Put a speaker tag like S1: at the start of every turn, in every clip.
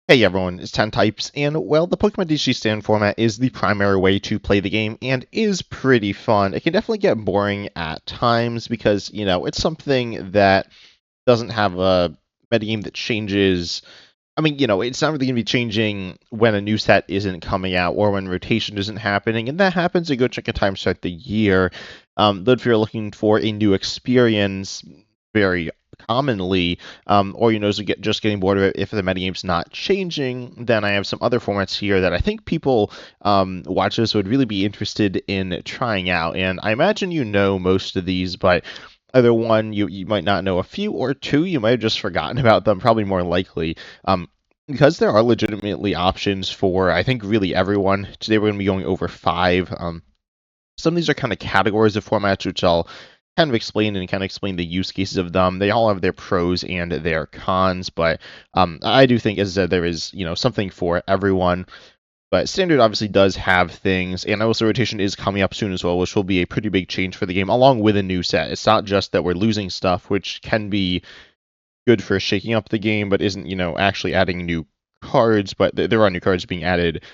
S1: Hey everyone, it's 10 Types, and well, the Pokemon TCG stand format is the primary way to play the game and is pretty fun. It can definitely get boring at times because, it's something that doesn't have a metagame that changes. I mean, it's not really going to be changing when a new set isn't coming out or when rotation isn't happening, and that happens a good chunk of times throughout the year. Though if you're looking for a new experience, very commonly, or so just getting bored of it if the metagame's not changing, then I have some other formats here that I think people watch this would really be interested in trying out. And I imagine you know most of these, but either one, you might not know a few, or two, you might have just forgotten about them, probably more likely. Because there are legitimately options for, I think, really everyone. Today we're going to be going over five. Some of these are kind of categories of formats, which I'll kind of explain and kind of explain the use cases of them. They all have their pros and their cons, but I do think, as I said, there is something for everyone. But standard obviously does have things, and also rotation is coming up soon as well, which will be a pretty big change for the game, along with a new set. It's not just that we're losing stuff, which can be good for shaking up the game, but isn't actually adding new cards. But there are new cards being added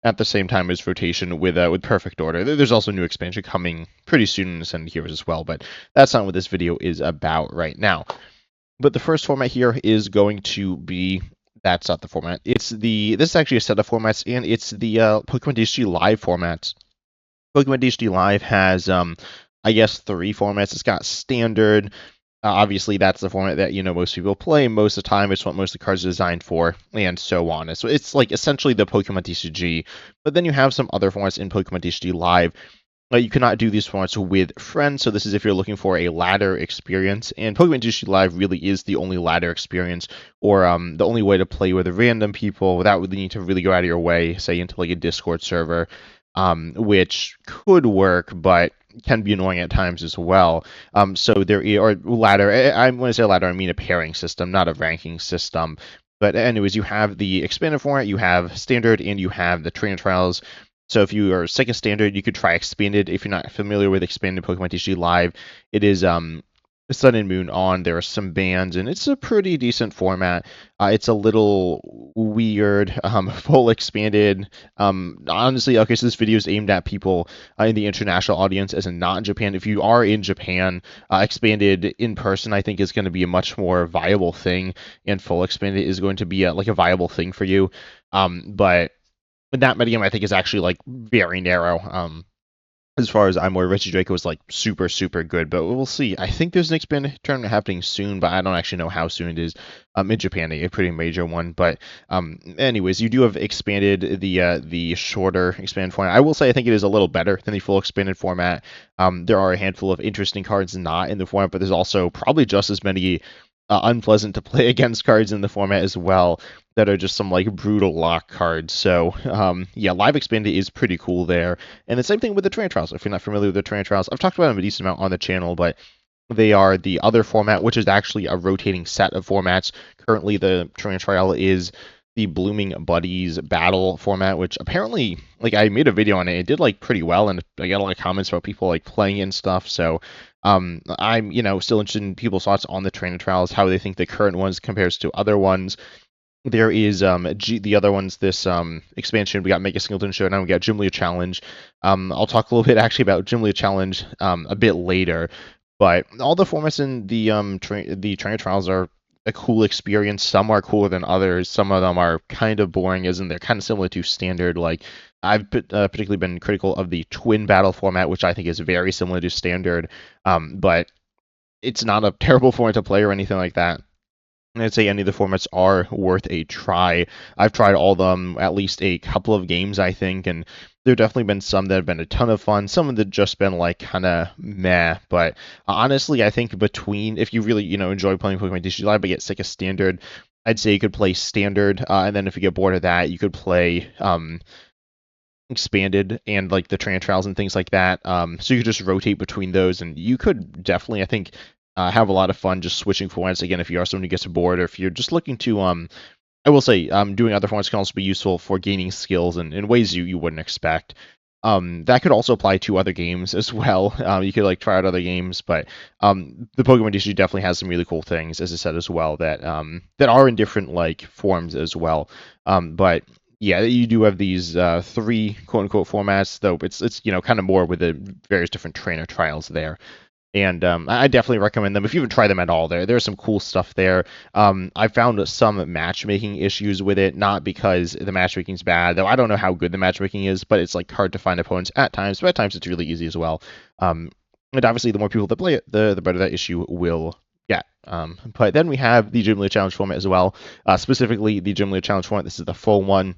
S1: at the same time as rotation with Perfect Order. There's also new expansion coming pretty soon in Heroes as well, but that's not what this video is about right now. But the first format here is going to be, that's not the format. This is actually a set of formats, and it's the Pokemon DHG Live formats. Pokemon DHG Live has I guess three formats. It's got standard. Obviously, that's the format that most people play most of the time. It's what most of the cards are designed for, and so on. So it's like essentially the Pokemon TCG. But then you have some other formats in Pokemon TCG Live. You cannot do these formats with friends, so this is if you're looking for a ladder experience. And Pokemon TCG Live really is the only ladder experience, or the only way to play with random people without really need to really go out of your way, say into like a Discord server, which could work, but can be annoying at times as well. So there are ladder. When I say ladder, I mean a pairing system, not a ranking system. But anyways, you have the expanded format, you have standard, and you have the trainer trials. So if you are sick of standard, you could try expanded. If you're not familiar with expanded Pokemon TCG Live, it is Sun and Moon on. There are some bands, and it's a pretty decent format. It's a little weird, full expanded. Honestly, okay, so this video is aimed at people in the international audience, as in not in Japan. If you are in Japan, expanded in person, I think is going to be a much more viable thing, and full expanded is going to be like a viable thing for you. But that metagame, I think, is actually like very narrow. As far as I'm aware, Reggie Draco is like super, super good, but we'll see. I think there's an expanded tournament happening soon, but I don't actually know how soon it is. In Japan, a pretty major one. But anyways, you do have expanded the shorter expanded format. I will say I think it is a little better than the full expanded format. There are a handful of interesting cards not in the format, but there's also probably just as many unpleasant to play against cards in the format as well that are just some like brutal lock cards. So yeah, Live Expanded is pretty cool there. And the same thing with the Trainer Trials. If you're not familiar with the Trainer Trials, I've talked about them a decent amount on the channel, but they are the other format, which is actually a rotating set of formats. Currently, the Trainer Trial is the Blooming Buddies battle format, which apparently, like, I made a video on it. It did like pretty well, and I got a lot of comments about people like playing and stuff. So I'm still interested in people's thoughts on the Trainer Trials, how they think the current ones compares to other ones. There is the other ones, this expansion. We got Mega Singleton Showdown, we got Gym Leader Challenge. I'll talk a little bit actually about Gym Leader Challenge a bit later, but all the formats in the Trainer Trials are a cool experience. Some are cooler than others. Some of them are kind of boring, as in they're kind of similar to standard. Like I've particularly been critical of the Twin Battle format, which I think is very similar to standard, but it's not a terrible format to play or anything like that. I'd say any of the formats are worth a try. I've tried all of them at least a couple of games, I think, and there have definitely been some that have been a ton of fun. Some that have just been like kind of meh. But honestly, I think between, if you really enjoy playing Pokemon TCG Live but get sick of standard, I'd say you could play standard, and then if you get bored of that, you could play expanded and like the Trainer Trials and things like that. So you could just rotate between those, and you could definitely, I think, have a lot of fun just switching formats. Again, if you are someone who gets bored, or if you're just looking to, I will say, doing other formats can also be useful for gaining skills in ways you wouldn't expect. That could also apply to other games as well. You could like try out other games, but the Pokemon DCG definitely has some really cool things, as I said as well, that are in different like forms as well. But yeah, you do have these three quote unquote formats, though it's kind of more with the various different trainer trials there. And I definitely recommend them if you haven't tried them at all. There's some cool stuff there. I found some matchmaking issues with it, not because the matchmaking's bad, though I don't know how good the matchmaking is, but it's like hard to find opponents at times. But at times it's really easy as well. And obviously, the more people that play it, the better that issue will get. But then we have the Gym Leader Challenge format as well, specifically the Gym Leader Challenge format. This is the full one,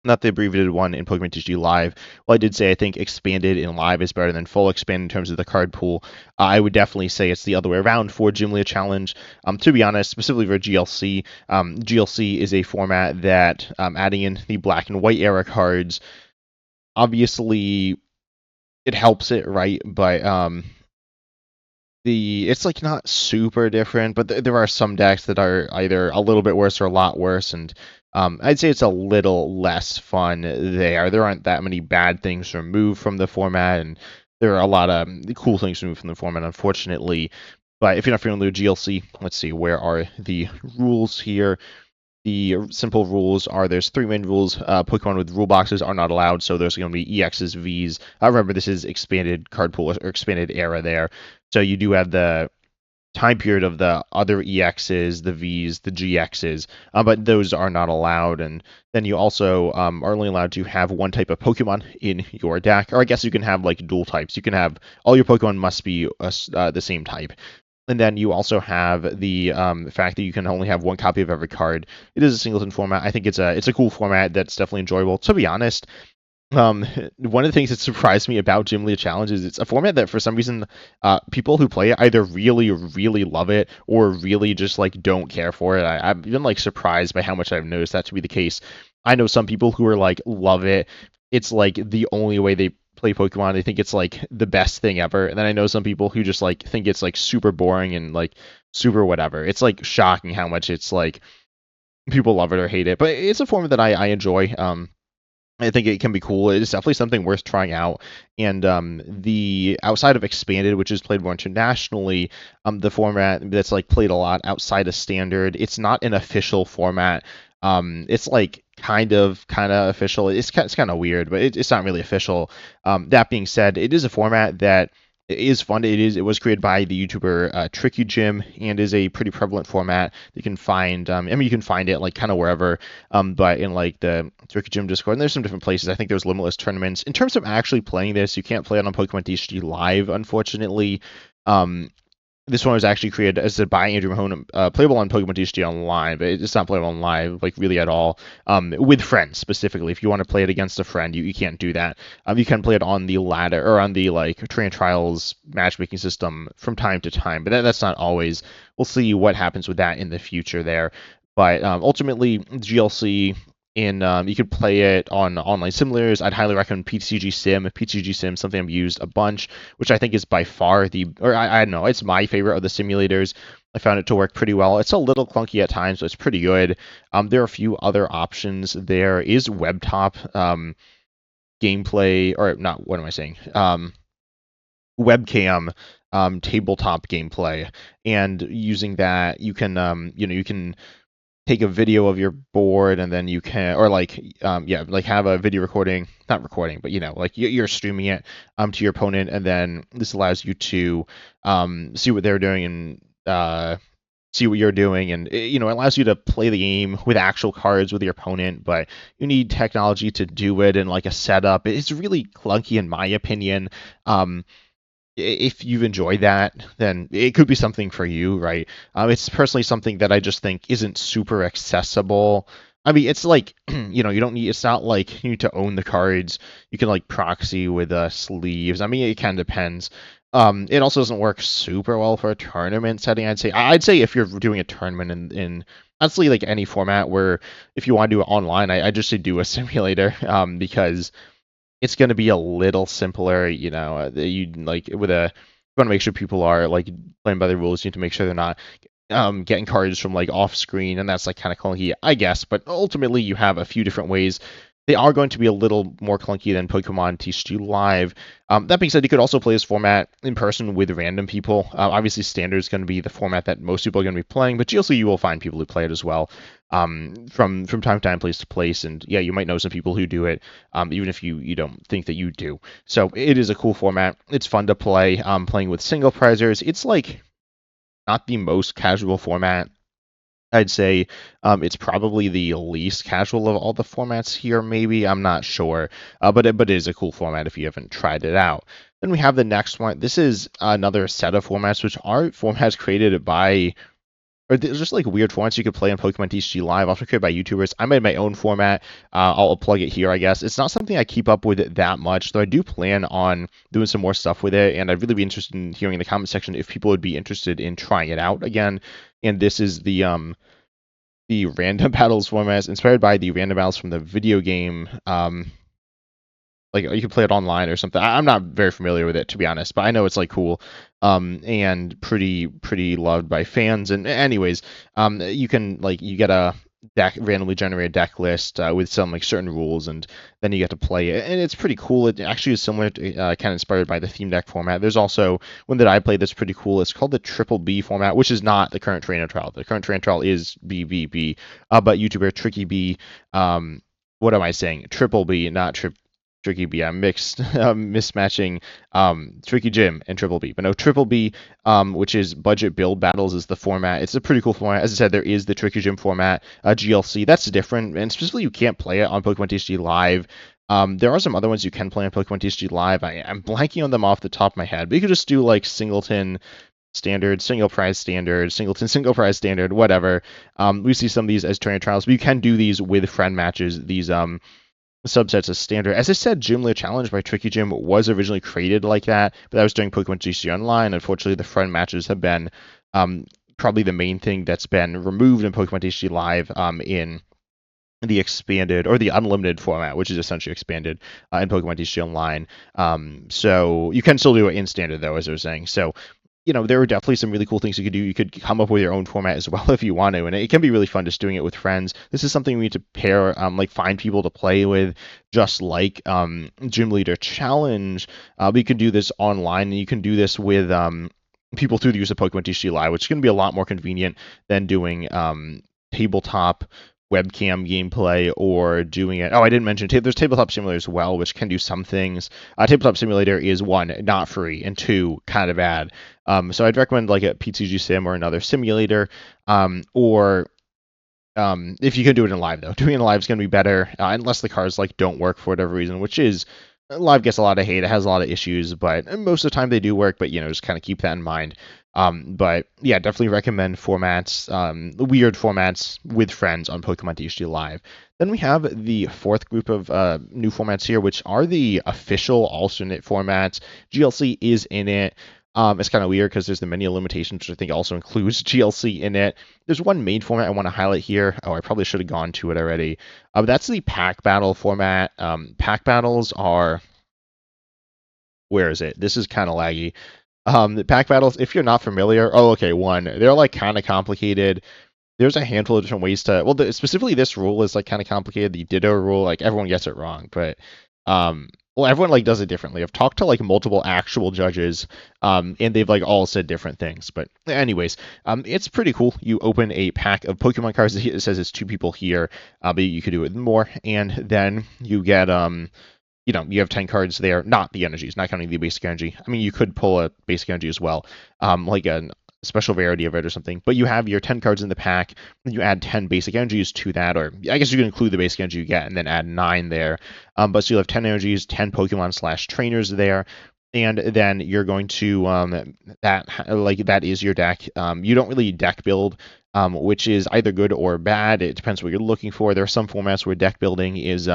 S1: not the abbreviated one in Pokemon TCG Live. Well, I did say I think expanded in Live is better than full expanded in terms of the card pool. I would definitely say it's the other way around for Gym Leader Challenge. To be honest, specifically for GLC, GLC is a format that adding in the black and white era cards, obviously it helps it, right? But it's like not super different, but there are some decks that are either a little bit worse or a lot worse, and I'd say it's a little less fun there. There aren't that many bad things removed from the format, and there are a lot of cool things removed from the format, unfortunately. But if you're not familiar with GLC, let's see, where are the rules here? The simple rules are there's three main rules. Pokemon with rule boxes are not allowed, so there's going to be EXs, Vs. Remember, this is expanded card pool or expanded era there. So you do have the time period of the other EXs, the Vs, the GXs, but those are not allowed. And then you also are only allowed to have one type of Pokemon in your deck, or I guess you can have like dual types. You can have all your Pokemon must be the same type. And then you also have the fact that you can only have one copy of every card. It is a singleton format. I think it's a cool format that's definitely enjoyable. To be honest, one of the things that surprised me about Gym Leader Challenge is it's a format that for some reason people who play it either really, really love it or really just like don't care for it. I've been like surprised by how much I've noticed that to be the case. I know some people who are like love it. It's like the only way they play Pokemon. They think it's like the best thing ever. And then I know some people who just like think it's like super boring and like super whatever. It's like shocking how much it's like people love it or hate it. But it's a format that I enjoy. I think it can be cool. It's definitely something worth trying out. And the outside of expanded, which is played more internationally, the format that's like played a lot outside of standard, it's not an official format. It's like kind of official. It's kind of weird, but it's not really official. That being said, it is a format that is fun. It was created by the YouTuber Tricky Gym and is a pretty prevalent format. You can find you can find it like kind of wherever, but in like the Tricky Gym Discord, and there's some different places. I think there's limitless tournaments. In terms of actually playing this, you can't play it on Pokemon TCG Live, unfortunately. This one was actually created as by Andrew Mahone, playable on Pokemon TCG Online, but it's not playable on live, like really at all. With friends specifically, if you want to play it against a friend, you can't do that. You can play it on the ladder or on the like Train Trials matchmaking system from time to time, but that's not always. We'll see what happens with that in the future there. But ultimately, GLC you could play it on online simulators. I'd highly recommend PTCG Sim. PTCG Sim, something I've used a bunch, which I think is by far I don't know, it's my favorite of the simulators. I found it to work pretty well. It's a little clunky at times, but it's pretty good. There are a few other options. There is WebTop gameplay, or not, what am I saying? Webcam tabletop gameplay, and using that you can you can take a video of your board and then you can or like like have a video recording, not recording, but like you're streaming it to your opponent, and then this allows you to see what they're doing and see what you're doing, and it allows you to play the game with actual cards with your opponent, but you need technology to do it and like a setup. It's really clunky in my opinion. If you've enjoyed that, then it could be something for you, right? It's personally something that I just think isn't super accessible. I mean, it's like, you don't need, it's not like you need to own the cards. You can like proxy with sleeves. I mean, it kind of depends. It also doesn't work super well for a tournament setting, I'd say. I'd say if you're doing a tournament in honestly like any format where if you want to do it online, I just say do a simulator, because it's going to be a little simpler, you like with you want to make sure people are like playing by the rules. You need to make sure they're not getting cards from like off screen, and that's like kind of clunky, I guess. But ultimately, you have a few different ways they are going to be a little more clunky than Pokemon TCG Live. That being said, you could also play this format in person with random people. Obviously, Standard is going to be the format that most people are going to be playing, but GLC you will find people who play it as well, from time to time, place to place. And yeah, you might know some people who do it, even if you don't think that you do. So it is a cool format. It's fun to play. Playing with single prizers, it's like not the most casual format. I'd say it's probably the least casual of all the formats here, maybe. I'm not sure. But it is a cool format if you haven't tried it out. Then we have the next one. This is another set of formats, which are formats created by, or there's just like weird formats you could play on Pokemon TCG Live, also created by YouTubers. I made my own format. I'll plug it here, I guess. It's not something I keep up with that much, though I do plan on doing some more stuff with it, and I'd really be interested in hearing in the comment section if people would be interested in trying it out again. And this is the random battles format, inspired by the random battles from the video game. Like you can play it online or something. I'm not very familiar with it, to be honest, but I know it's like cool, and pretty loved by fans. And anyways, you can like you get a deck randomly generated deck list with some like certain rules, and then you get to play it, and it's pretty cool. It actually is similar to kind of inspired by the theme deck format. There's also one that I played that's pretty cool. It's called the Triple B format, which is not the current trainer trial. The current trainer trial is BBB, but YouTuber Tricky B, what am I saying? Triple B, not Tricky B. I'm mismatching Tricky Gym and Triple B. But no, Triple B, which is Budget Build Battles, is the format. It's a pretty cool format. As I said, there is the Tricky Gym format, GLC. That's different, and specifically you can't play it on Pokemon TCG Live. There are some other ones you can play on Pokemon TCG Live. I'm blanking on them off the top of my head, but you could just do like Singleton Standard, Single Prize Standard, Singleton Single Prize Standard, whatever. We see some of these as trainer trials, but you can do these with friend matches. These subsets of Standard. As I said, Gym Leader Challenge by Tricky Gym was originally created like that, but that was during Pokemon GC Online. Unfortunately, the friend matches have been probably the main thing that's been removed in Pokemon TCG Live in the expanded or the unlimited format, which is essentially expanded in Pokemon TCG Online. So you can still do it in Standard, though, as I was saying. So there are definitely some really cool things you could do. You could come up with your own format as well if you want to, and it can be really fun just doing it with friends. This is something we need to pair, like find people to play with, just like Gym Leader Challenge. We can do this online, and you can do this with people through the use of Pokemon TCG Live, which is going to be a lot more convenient than doing tabletop webcam gameplay or doing it. Oh, I didn't mention there's Tabletop Simulator as well, which can do some things. Tabletop Simulator is one, not free, and two, kind of bad. So I'd recommend like a PTG Sim or another simulator, or if you can do it in live though. Doing it in live is going to be better, unless the cards like don't work for whatever reason, which is live gets a lot of hate. It has a lot of issues, but most of the time they do work. But just kind of keep that in mind. But yeah, definitely recommend formats, weird formats with friends on Pokemon TCG Live. Then we have the fourth group of new formats here, which are the official alternate formats. GLC is in it. It's kind of weird because there's the menu limitations, which I think also includes GLC in it. There's one main format I want to highlight here. Oh, I probably should have gone to it already. That's the pack battle format. Pack battles are... Where is it? This is kind of laggy. The pack battles, if you're not familiar... Oh, okay, one. They're like kind of complicated. There's a handful of different ways to... Well, specifically this rule is like kind of complicated. The Ditto rule, like everyone gets it wrong, but... Well, everyone like does it differently. I've talked to like multiple actual judges, and they've like all said different things. But anyways, it's pretty cool. You open a pack of Pokemon cards. It says it's 2 people here, but you could do it more, and then you get you have 10 cards there. Not the energies, not counting the basic energy. I mean, you could pull a basic energy as well, like a special rarity of it or something. But you have your 10 cards in the pack, and you add 10 basic energies to that, or I guess you can include the basic energy you get and then add 9 there. But so you'll have 10 energies, 10 Pokemon / trainers there, and then you're going to that is your deck. You don't really deck build, which is either good or bad. It depends what you're looking for. There are some formats where deck building is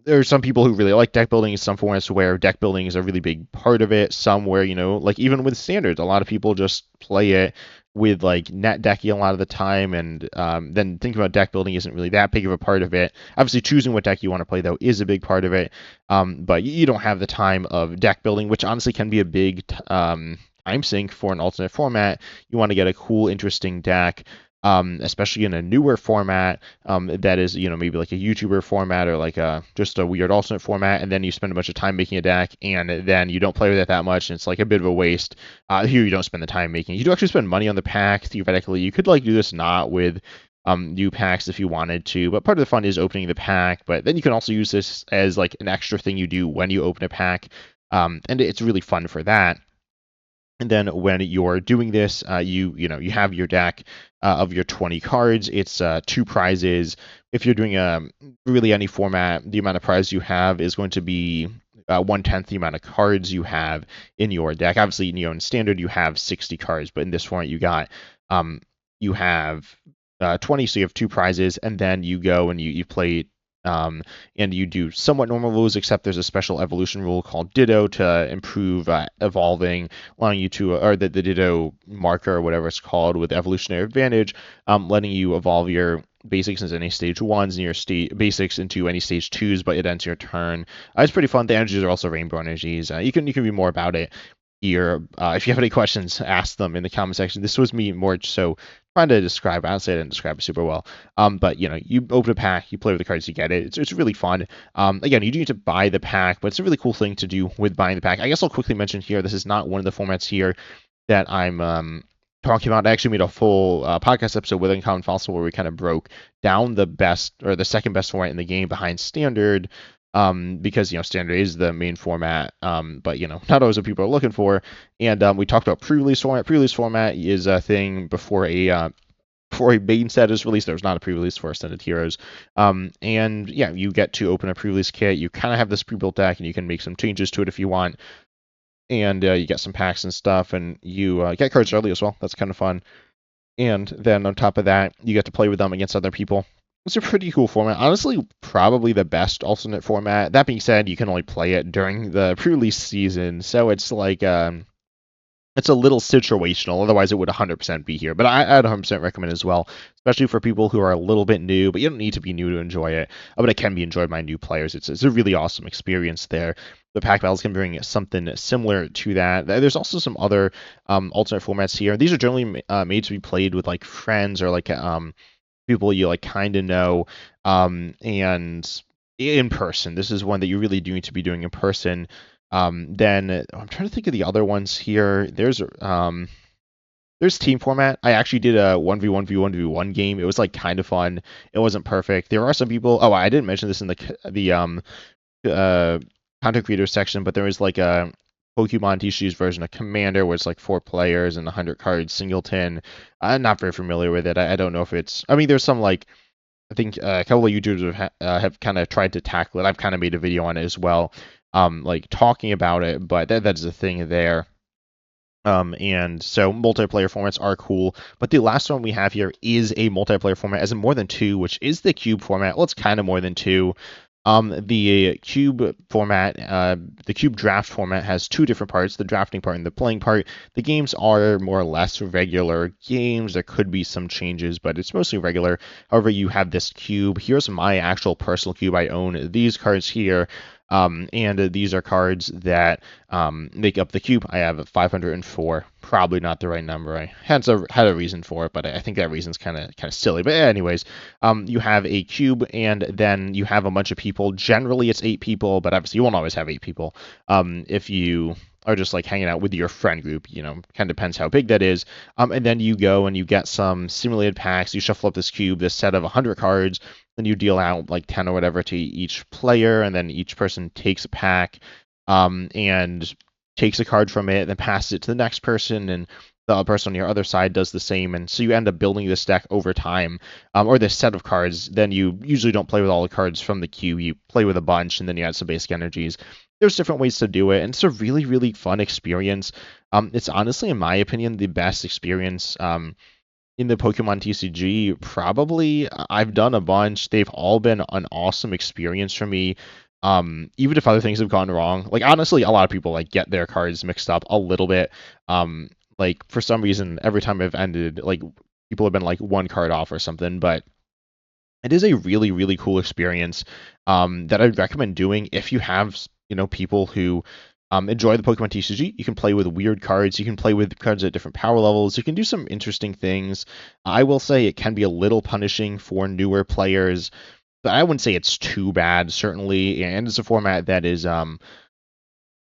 S1: there are some people who really like deck building, some formats where deck building is a really big part of it. Some where, like even with standards, a lot of people just play it with like net decking a lot of the time, and then thinking about deck building isn't really that big of a part of it. Obviously, choosing what deck you want to play though is a big part of it, but you don't have the time of deck building, which honestly can be a big time sink for an alternate format. You want to get a cool, interesting deck. especially in a newer format that is, maybe like a YouTuber format or like just a weird alternate format, and then you spend a bunch of time making a deck, and then you don't play with it that much, and it's like a bit of a waste. Here you don't spend the time making. You do actually spend money on the pack, theoretically. You could like do this not with new packs if you wanted to, but part of the fun is opening the pack. But then you can also use this as like an extra thing you do when you open a pack, and it's really fun for that. And then when you're doing this, you have your deck of your 20 cards. It's 2 prizes. If you're doing really any format, the amount of prize you have is going to be 1/10 the amount of cards you have in your deck. Obviously, in standard you have 60 cards, but in this format you have 20, so you have 2 prizes, and then you go and you play and you do somewhat normal rules, except there's a special evolution rule called Ditto to improve evolving, allowing you to, or the Ditto marker or whatever it's called with evolutionary advantage, letting you evolve your basics into any stage 1s and your basics into any stage 2s, but it ends your turn. It's pretty fun. The energies are also rainbow energies. You can read more about it here. If you have any questions, ask them in the comment section. This was me more so trying to describe. Honestly, I didn't describe it super well. But you open a pack, you play with the cards, you get it. It's really fun. Again, you do need to buy the pack, but it's a really cool thing to do with buying the pack. I guess I'll quickly mention here, this is not one of the formats here that I'm talking about. I actually made a full podcast episode with Uncommon Fossil where we kind of broke down the best or the second best format in the game behind Standard. Because Standard is the main format, but not always what people are looking for. And we talked about pre-release format. Pre-release format is a thing before a main set is released. There's not a pre-release for Ascended Heroes. And yeah, you get to open a pre-release kit. You kind of have this pre-built deck, and you can make some changes to it if you want. And you get some packs and stuff, and you get cards early as well. That's kind of fun. And then on top of that, you get to play with them against other people. It's a pretty cool format. Honestly, probably the best alternate format. That being said, you can only play it during the pre-release season, so it's like it's a little situational. Otherwise, it would 100% be here. But I'd 100% recommend it as well, especially for people who are a little bit new. But you don't need to be new to enjoy it. But it can be enjoyed by new players. It's a really awesome experience there. The pack battles can bring something similar to that. There's also some other alternate formats here. These are generally made to be played with like friends or like people you like kind of know, and in person. This is one that you really do need to be doing in person. Then I'm trying to think of the other ones here. There's team format. I actually did a 1v1v1v1 game. It was like kind of fun. It wasn't perfect. There are some people. Oh, I didn't mention this in the content creator section, but there was like a Pokemon TCG's version of Commander, where it's like 4 players and 100 cards singleton. I'm not very familiar with it. I don't know if it's. I mean, there's some like. I think a couple of YouTubers have kind of tried to tackle it. I've kind of made a video on it as well, like talking about it, but that's the thing there. And so multiplayer formats are cool, but the last one we have here is a multiplayer format, as in more than 2, which is the cube format. Well, it's kind of more than 2. The cube format, the cube draft format has 2 different parts, the drafting part and the playing part. The games are more or less regular games. There could be some changes, but it's mostly regular. However, you have this cube. Here's my actual personal cube. I own these cards here. And these are cards that make up the cube. I have 504. Probably not the right number. I had a reason for it, but I think that reason's kind of silly. But anyways, you have a cube, and then you have a bunch of people. Generally, it's 8 people, but obviously you won't always have 8 people. If you are just like hanging out with your friend group, kind of depends how big that is. And then you go and you get some simulated packs. You shuffle up this cube, this set of 100 cards. Then you deal out like 10 or whatever to each player, and then each person takes a pack and takes a card from it, and then passes it to the next person, and the person on your other side does the same. And so you end up building this deck over time, or this set of cards. Then you usually don't play with all the cards from the cube. You play with a bunch, and then you add some basic energies. There's different ways to do it, and it's a really, really fun experience. It's honestly, in my opinion, the best experience in the Pokemon TCG. Probably. I've done a bunch. They've all been an awesome experience for me. Even if other things have gone wrong. Like, honestly, a lot of people like get their cards mixed up a little bit. Like, for some reason, every time I've ended, like, people have been like 1 card off or something, but it is a really, really cool experience that I'd recommend doing if you have, people who Enjoy the Pokemon TCG. You can play with weird cards. You can play with cards at different power levels. You can do some interesting things. I will say it can be a little punishing for newer players, but I wouldn't say it's too bad, certainly. And it's a format that is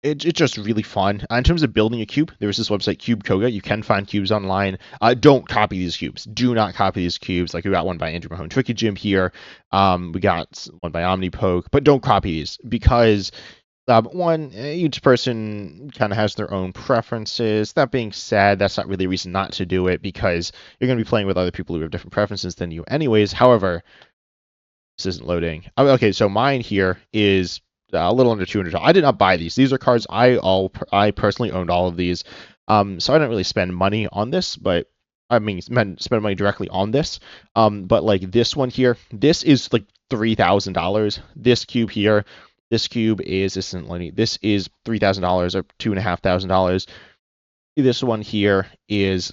S1: it's just really fun. In terms of building a cube, there's this website, Cube Koga. You can find cubes online. Don't copy these cubes. Do not copy these cubes. Like we got one by Andrew Mahone Tricky Gym here. We got one by Omnipoke, but don't copy these because one, each person kind of has their own preferences. That being said, that's not really a reason not to do it because you're going to be playing with other people who have different preferences than you anyways. However, this isn't loading. Okay, so mine here is a little under $200. I did not buy these. These are cards I personally owned all of these. So I didn't really spend money on this, but I mean spend money directly on this. But like this one here, this is like $3,000. This cube here, this cube is this is $3,000 or $2,500. This one here is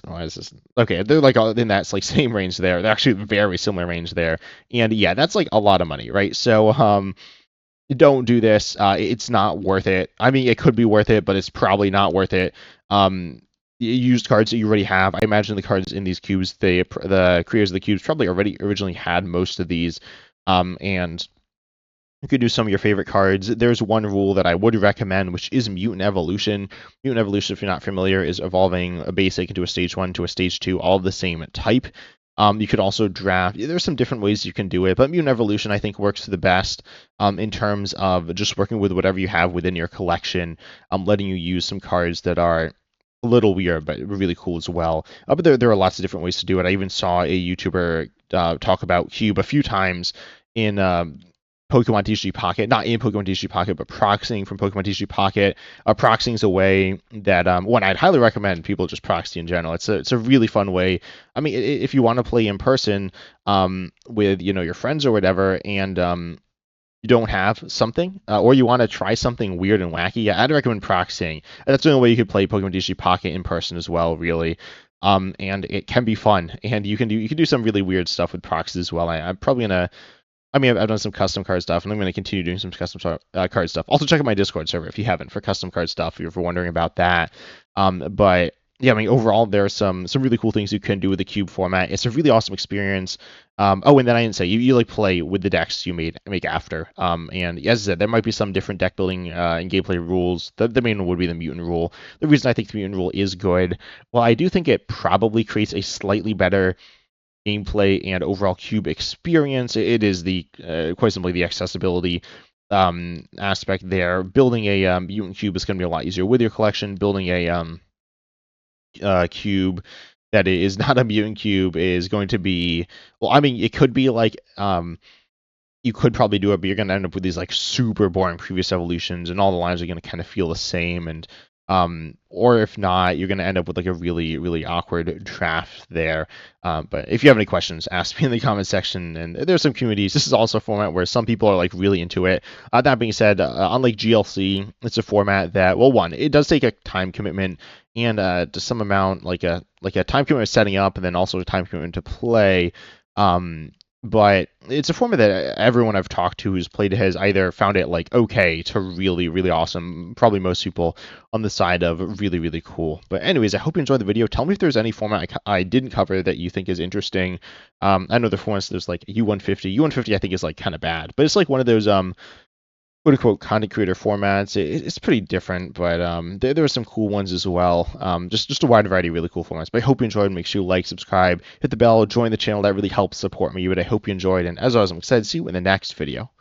S1: okay. They're like in that like same range there. They're actually very similar range there, and yeah, that's like a lot of money, right? So don't do this. It's not worth it. I mean, it could be worth it, but it's probably not worth it. Used cards that you already have. I imagine the cards in these cubes, the creators of the cubes probably already originally had most of these, and you could do some of your favorite cards. There's one rule that I would recommend, which is Mutant Evolution. Mutant Evolution, if you're not familiar, is evolving a basic into a stage 1 to a stage 2, all the same type. You could also draft. There's some different ways you can do it, but Mutant Evolution I think works the best in terms of just working with whatever you have within your collection, letting you use some cards that are a little weird but really cool as well. But there are lots of different ways to do it. I even saw a YouTuber talk about Cube a few times in Pokemon TCG Pocket, not in Pokemon TCG Pocket, but proxying from Pokemon TCG Pocket. Proxying is a way that one I'd highly recommend people just proxy in general. It's a really fun way. I mean, if you want to play in person with your friends or whatever, and you don't have something, or you want to try something weird and wacky, yeah, I'd recommend proxying. And that's the only way you could play Pokemon TCG Pocket in person as well, really. And it can be fun, and you can do some really weird stuff with proxies as well. I'm probably gonna. I mean, I've done some custom card stuff, and I'm going to continue doing some custom card stuff. Also, check out my Discord server if you haven't for custom card stuff, if you're wondering about that. But yeah, I mean, overall, there are some really cool things you can do with the cube format. It's a really awesome experience. Oh, and then I didn't say you like play with the decks you make after. And as I said, there might be some different deck building and gameplay rules. The main one would be the mutant rule. The reason I think the mutant rule is good, well, I do think it probably creates a slightly better gameplay and overall cube experience. It is quite simply the accessibility aspect there. Building a mutant cube is going to be a lot easier with your collection. Building a cube that is not a mutant cube is going to be, well, I mean, it could be like you could probably do it, but you're going to end up with these like super boring previous evolutions, and all the lines are going to kind of feel the same, and or if not, you're going to end up with like a really, really awkward draft there. But if you have any questions, ask me in the comment section. And there's some communities. This is also a format where some people are like really into it. That being said, unlike GLC, it's a format that, well, one, it does take a time commitment and to some amount like a time commitment setting up, and then also a time commitment to play. But it's a format that everyone I've talked to who's played it has either found it like okay to really, really awesome. Probably most people on the side of really, really cool. But anyways, I hope you enjoyed the video. Tell me if there's any format I didn't cover that you think is interesting. I know there's like U150. U150 I think is like kind of bad, but it's like one of those quote unquote content creator formats. It's pretty different, but there are some cool ones as well. Just a wide variety of really cool formats. But I hope you enjoyed. Make sure you like, subscribe, hit the bell, join the channel. That really helps support me. But I hope you enjoyed. And as always, I'm excited to see you in the next video.